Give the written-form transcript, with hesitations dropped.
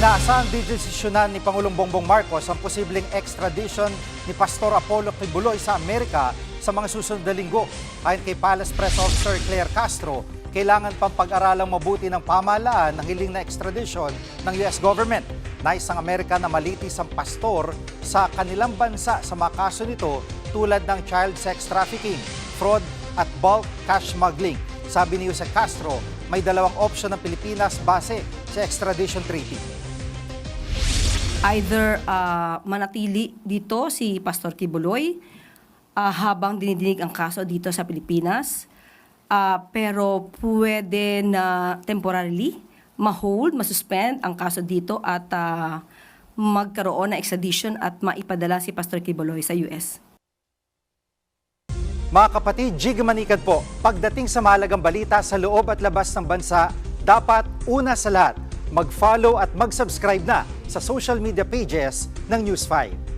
Inaasahang didesisyonan ni Pangulong Bongbong Marcos ang posibleng extradition ni Pastor Apollo Kibuloy sa Amerika sa mga susunod na linggo. Ayon kay Palace Press Officer Claire Castro, kailangan pang pag-aralang mabuti ng pamahalaan ng hiling na extradition ng US government. Nais ng Amerika na malitis ang pastor sa kanilang bansa sa mga kaso nito tulad ng child sex trafficking, fraud at bulk cash smuggling. Sabi ni Jose Castro, may dalawang opsyon ng Pilipinas base sa extradition treaty. Either manatili dito si Pastor Kibuloy habang dinidinig ang kaso dito sa Pilipinas, pero pwede na temporarily ma-hold, masuspend ang kaso dito at magkaroon ng extradition at maipadala si Pastor Kibuloy sa US. Mga kapatid, Jig Manikad po, pagdating sa mahalagang balita sa loob at labas ng bansa, dapat una sa lahat, mag-follow at mag-subscribe na sa social media pages ng News 5.